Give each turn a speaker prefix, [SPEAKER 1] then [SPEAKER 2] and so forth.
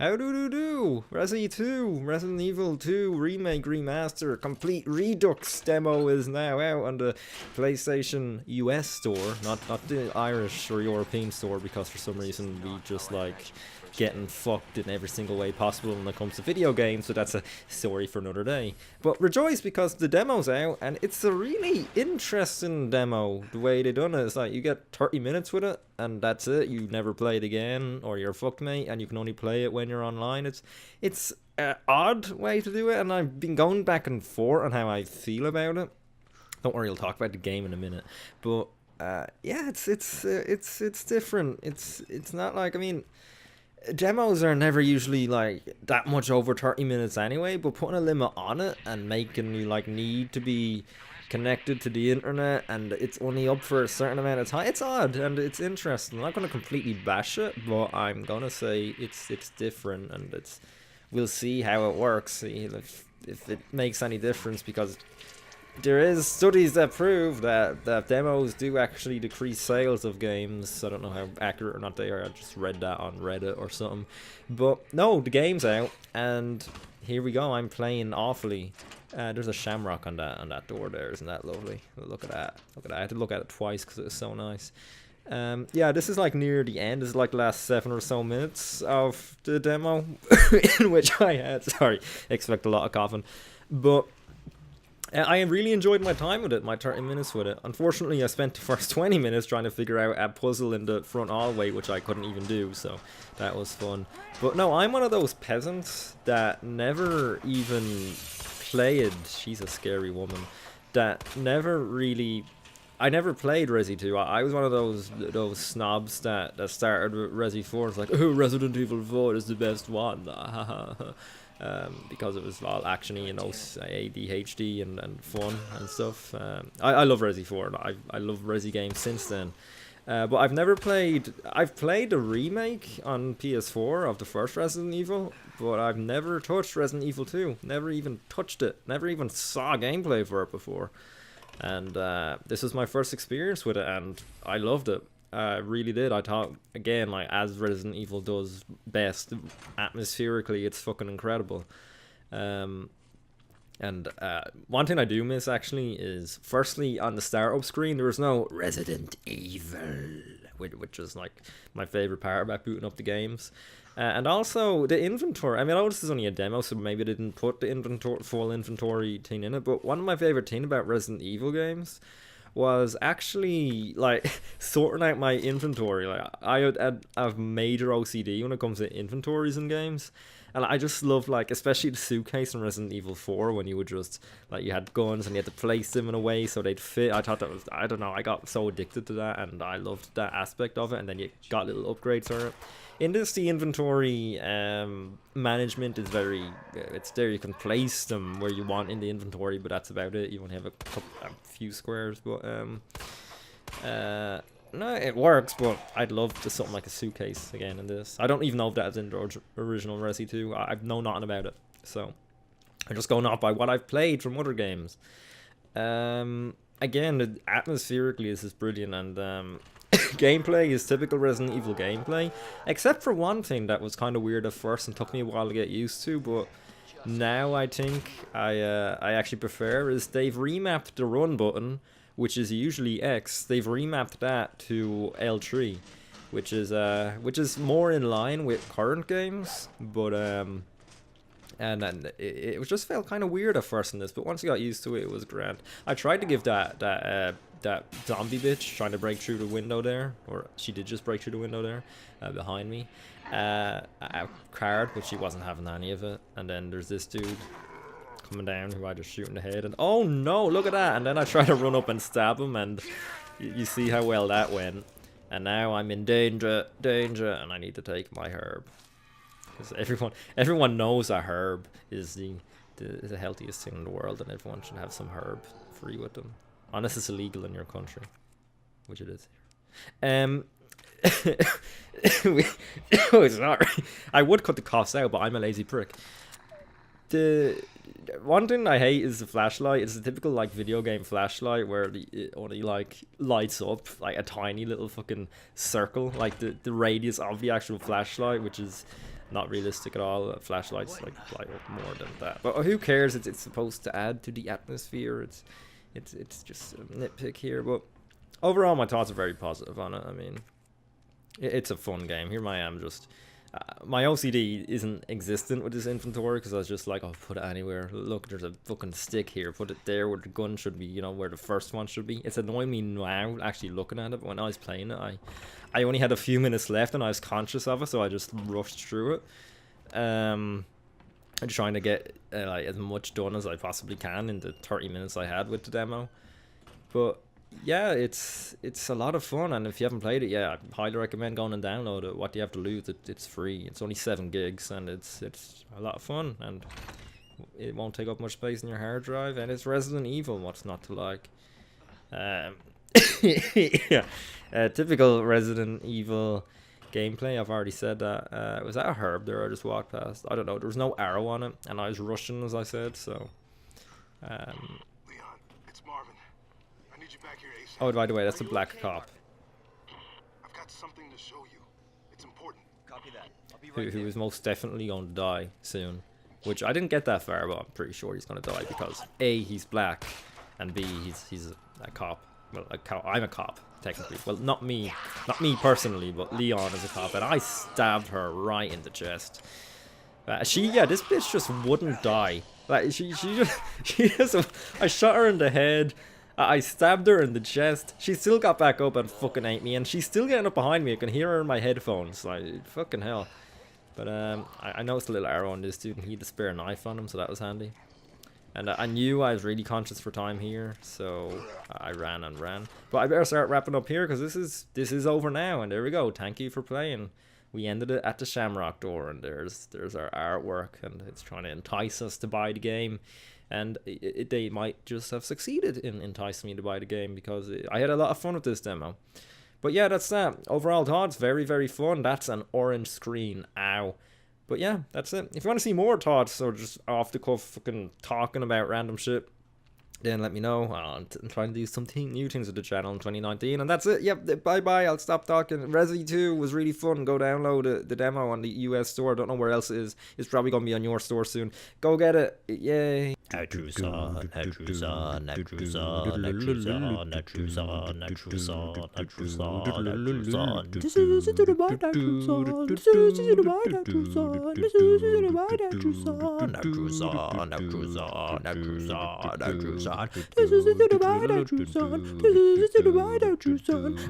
[SPEAKER 1] How do? Resident Evil 2 Remake Remaster Complete Redux demo is now out on the PlayStation US store, not the Irish or European store, because for some reason we just like getting fucked in every single way possible when it comes to video games, so that's a story for another day. But rejoice, because the demo's out, and it's a really interesting demo. The way they done it is like you get 30 minutes with it, and that's it. You never play it again, or you're fucked, mate, and you can only play it when you're online. It's an odd way to do it, and I've been going back and forth on how I feel about it. Don't worry, I'll talk about the game in a minute. But yeah, it's different. It's not like, I mean, demos are never usually like that much over 30 minutes anyway, but putting a limit on it and making you like need to be connected to the internet, and it's only up for a certain amount of time, it's odd and it's interesting. I'm not going to completely bash it, but I'm going to say it's different, and we'll see how it works, see if it makes any difference, because there is studies that prove that demos do actually decrease sales of games. I don't know how accurate or not they are. I just read that on Reddit or something. But no, the game's out, and here we go. I'm playing awfully. There's a shamrock on that door there. Isn't that lovely? Look at that. Look at that. I had to look at it twice because it was so nice. Yeah, this is like near the end. This is like the last 7 or so minutes of the demo, in which I had, sorry, expect a lot of coughing, but I really enjoyed my time with it, my 30 minutes with it. Unfortunately, I spent the first 20 minutes trying to figure out a puzzle in the front hallway, which I couldn't even do, so that was fun. But no, I'm one of those peasants that never even played, she's a scary woman, that never really, I never played Resi 2. I was one of those snobs that started with Resi 4. It's like, oh, Resident Evil 4 is the best one. Because it was all actiony, you know, ADHD and fun and stuff. I love Resi 4, and I love Resi games since then. But I've never played, I've played the remake on PS4 of the first Resident Evil, but I've never touched Resident Evil 2. Never even touched it. Never even saw gameplay for it before. And this was my first experience with it, and I loved it. I really did. I thought, again, like, as Resident Evil does best, atmospherically, it's fucking incredible. And one thing I do miss, actually, is, firstly, on the startup screen, there was no Resident Evil, which is, like, my favourite part about booting up the games. And also, the inventory. I mean, I know this is only a demo, so maybe they didn't put the full inventory thing in it, but one of my favourite things about Resident Evil games was actually like sorting out my inventory. Like I have major OCD when it comes to inventories in games, and I just love, like, especially the suitcase in Resident Evil 4, when you would just, like, you had guns and you had to place them in a way so they'd fit. I thought that was, I don't know, I got so addicted to that, and I loved that aspect of it. And then you got little upgrades for it. In this, the inventory management is very, it's there. You can place them where you want in the inventory, but that's about it. You only have a few squares, but no, it works. But I'd love to something like a suitcase again in this. I don't even know if that's in the original Resi 2. I know nothing about it, so I'm just going off by what I've played from other games. Again, atmospherically, this is brilliant, and gameplay is typical Resident Evil gameplay, except for one thing that was kind of weird at first and took me a while to get used to, but now I think I actually prefer, is they've remapped the run button, which is usually X. They've remapped that to L3, which is more in line with current games, but and then it just felt kind of weird at first in this, but once you got used to it, it was grand. I tried to give that zombie bitch trying to break through the window there, or she did just break through the window there, behind me, a card, but she wasn't having any of it. And then there's this dude coming down who I just shoot in the head, and oh no, look at that! And then I try to run up and stab him, and you see how well that went. And now I'm in danger, and I need to take my herb. Because everyone knows a herb is the healthiest thing in the world, and everyone should have some herb free with them. Unless it's illegal in your country, which it is here. Oh, sorry. I would cut the coughs out, but I'm a lazy prick. The one thing I hate is the flashlight. It's a typical, like, video game flashlight where it only, like, lights up like a tiny little fucking circle, like the radius of the actual flashlight, which is not realistic at all. Flashlights like light up more than that, but who cares? It's supposed to add to the atmosphere. It's just a nitpick here, but overall my thoughts are very positive on it. I mean, it's a fun game. Here I am just my OCD isn't existent with this inventory because I was just like, oh, put it anywhere. Look, there's a fucking stick here. Put it there where the gun should be, you know, where the first one should be. It's annoying me now actually looking at it, but when I was playing it, I only had a few minutes left and I was conscious of it, so I just rushed through it. I'm trying to get like as much done as I possibly can in the 30 minutes I had with the demo. But yeah, it's a lot of fun, and if you haven't played it, yeah, I highly recommend going and download it. What do you have to lose? It's free. It's only 7 gigs, and it's a lot of fun, and it won't take up much space in your hard drive, and it's Resident Evil. What's not to like? Yeah, typical Resident Evil gameplay. I've already said that. Was that a herb there I just walked past? I don't know. There was no arrow on it, and I was rushing, as I said, so. Oh, by the way, that's a black cop.
[SPEAKER 2] I've got something to show you. It's important.
[SPEAKER 3] Copy that. I'll be right
[SPEAKER 1] Who is most definitely going to die soon. Which I didn't get that far, but I'm pretty sure he's going to die because A, he's black, and B, he's a cop. Well, I'm a cop, technically. Well, not me personally, but Leon is a cop, and I stabbed her right in the chest. Yeah, this bitch just wouldn't die. Like, she just, I shot her in the head. I stabbed her in the chest. She still got back up and fucking ate me, and she's still getting up behind me. I can hear her in my headphones. Like, fucking hell. But I noticed a little arrow on this dude, and he had a spare knife on him, so that was handy. And I knew I was really conscious for time here, so I ran and ran. But I better start wrapping up here, because this is over now, and there we go. Thank you for playing. We ended it at the Shamrock door, and there's our artwork, and it's trying to entice us to buy the game. And they might just have succeeded in enticing me to buy the game, because I had a lot of fun with this demo. But yeah, that's that. Overall thoughts, very, very fun. That's an orange screen. Ow. But yeah, that's it. If you want to see more thoughts or just off the cuff fucking talking about random shit, then let me know. I'm trying to do something new things with the channel in 2019. And that's it. Yep, bye-bye. I'll stop talking. Resi 2 was really fun. Go download the demo on the US store. I don't know where else it is. It's probably going to be on your store soon. Go get it. Yay.
[SPEAKER 3] This is the divide, true son. This is the divide, true son.